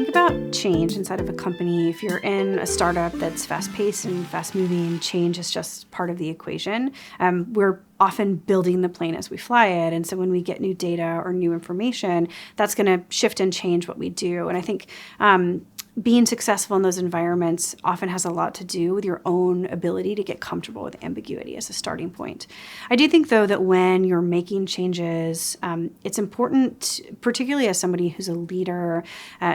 think about change inside of a company, if you're in a startup that's fast-paced and fast-moving, change is just part of the equation. We're often building the plane as we fly it. And so when we get new data or new information, that's going to shift and change what we do. And I think being successful in those environments often has a lot to do with your own ability to get comfortable with ambiguity as a starting point. I do think, though, that when you're making changes, it's important, particularly as somebody who's a leader,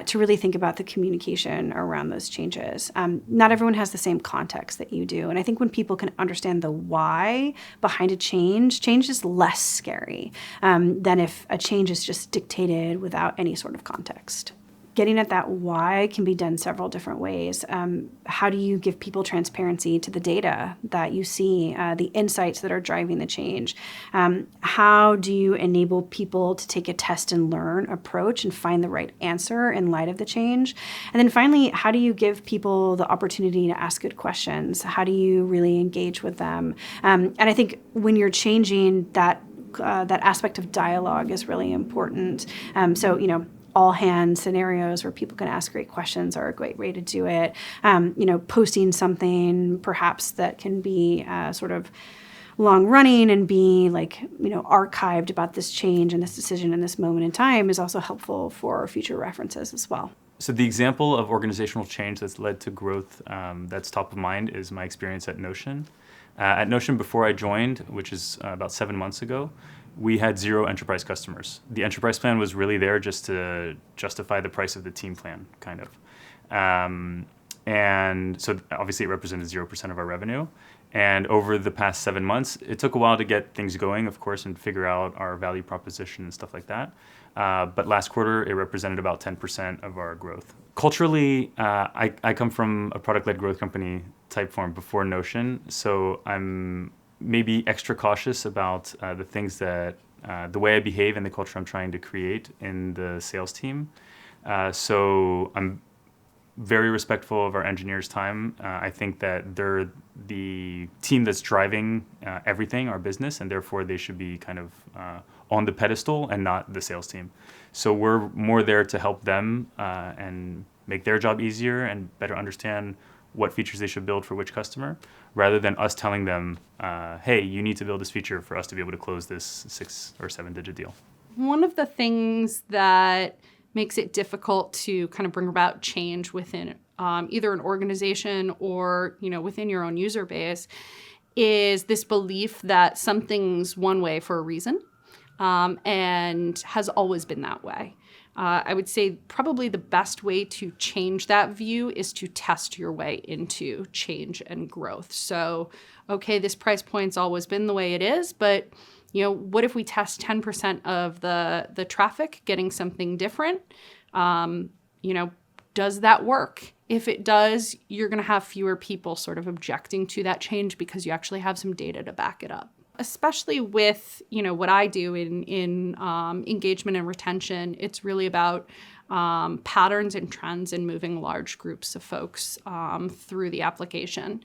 to really think about the communication around those changes. Not everyone has the same context that you do. And I think when people can understand the why behind a change is less scary than if a change is just dictated without any sort of context. Getting at that why can be done several different ways. How do you give people transparency to the data that you see, the insights that are driving the change? How do you enable people to take a test and learn approach and find the right answer in light of the change? And then finally, how do you give people the opportunity to ask good questions? How do you really engage with them? And I think when you're changing, that aspect of dialogue is really important. All hand scenarios where people can ask great questions are a great way to do it. Posting something perhaps that can be sort of long running and be archived about this change and this decision in this moment in time is also helpful for future references as well. So the example of organizational change that's led to growth that's top of mind is my experience at Notion. At Notion, before I joined, which is about 7 months ago, we had 0 enterprise customers. The enterprise plan was really there just to justify the price of the team plan, kind of. And so obviously it represented 0% of our revenue. And over the past 7 months, it took a while to get things going, of course, and figure out our value proposition and stuff like that. But last quarter, it represented about 10% of our growth. Culturally, I come from a product-led growth company type form before Notion, so I'm maybe extra cautious about the things that, the way I behave and the culture I'm trying to create in the sales team. So I'm very respectful of our engineers' time. I think that they're the team that's driving everything, our business, and therefore they should be kind of on the pedestal and not the sales team. So we're more there to help them and make their job easier and better understand what features they should build for which customer, rather than us telling them, hey, you need to build this feature for us to be able to close this 6 or 7 digit deal. One of the things that makes it difficult to kind of bring about change within either an organization or within your own user base is this belief that something's one way for a reason and has always been that way. I would say probably the best way to change that view is to test your way into change and growth. So, okay, this price point's always been the way it is, but what if we test 10% of the traffic getting something different? Does that work? If it does, you're going to have fewer people sort of objecting to that change because you actually have some data to back it up. Especially with, what I do in engagement and retention, it's really about patterns and trends and moving large groups of folks through the application.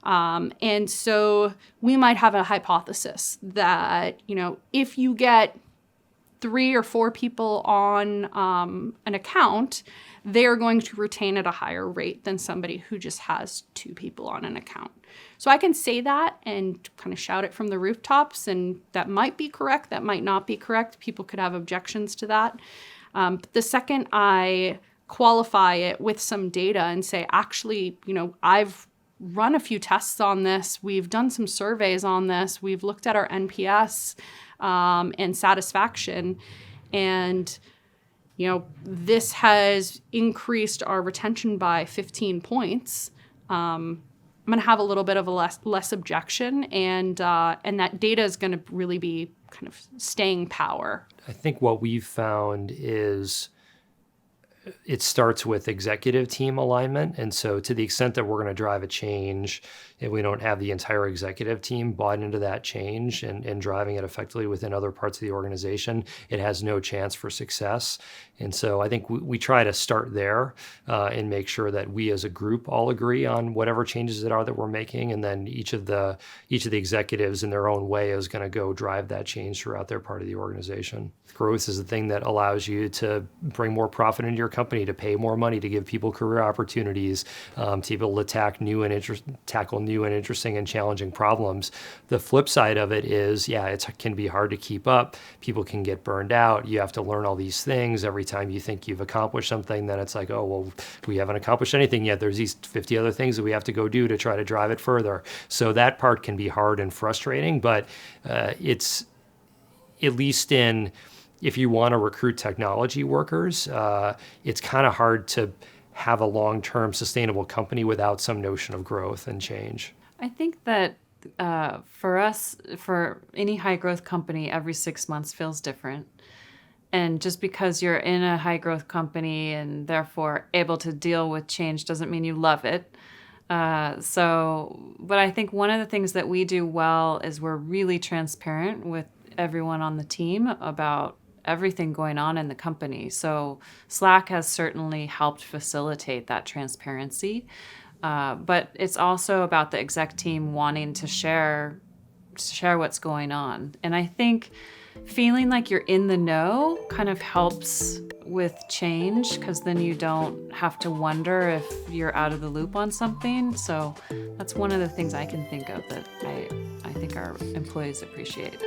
And so we might have a hypothesis that, if you get 3 or 4 people on an account, they're going to retain at a higher rate than somebody who just has 2 people on an account. So I can say that and kind of shout it from the rooftops, and that might be correct, that might not be correct. People could have objections to that. But the second I qualify it with some data and say, actually, I've run a few tests on this, we've done some surveys on this, we've looked at our NPS and satisfaction, and this has increased our retention by 15 points. I'm going to have a little bit of a less objection, and that data is going to really be kind of staying power. I think what we've found is it starts with executive team alignment. And so to the extent that we're going to drive a change, if we don't have the entire executive team bought into that change and driving it effectively within other parts of the organization, it has no chance for success. And so I think we try to start there and make sure that we as a group all agree on whatever changes it are that we're making. And then each of the executives in their own way is going to go drive that change throughout their part of the organization. Growth is the thing that allows you to bring more profit into your company to pay more money, to give people career opportunities, to be able to tackle new and interesting and challenging problems. The flip side of it is, it can be hard to keep up. People can get burned out. You have to learn all these things. Every time you think you've accomplished something, then it's like, oh, well, we haven't accomplished anything yet. There's these 50 other things that we have to go do to try to drive it further. So that part can be hard and frustrating, but it's, at least if you want to recruit technology workers, it's kind of hard to have a long-term sustainable company without some notion of growth and change. I think that for us, for any high growth company, every 6 months feels different. And just because you're in a high growth company and therefore able to deal with change doesn't mean you love it. But I think one of the things that we do well is we're really transparent with everyone on the team about everything going on in the company. So Slack has certainly helped facilitate that transparency. But it's also about the exec team wanting to share what's going on. And I think feeling like you're in the know kind of helps with change, because then you don't have to wonder if you're out of the loop on something. So that's one of the things I can think of that I think our employees appreciate.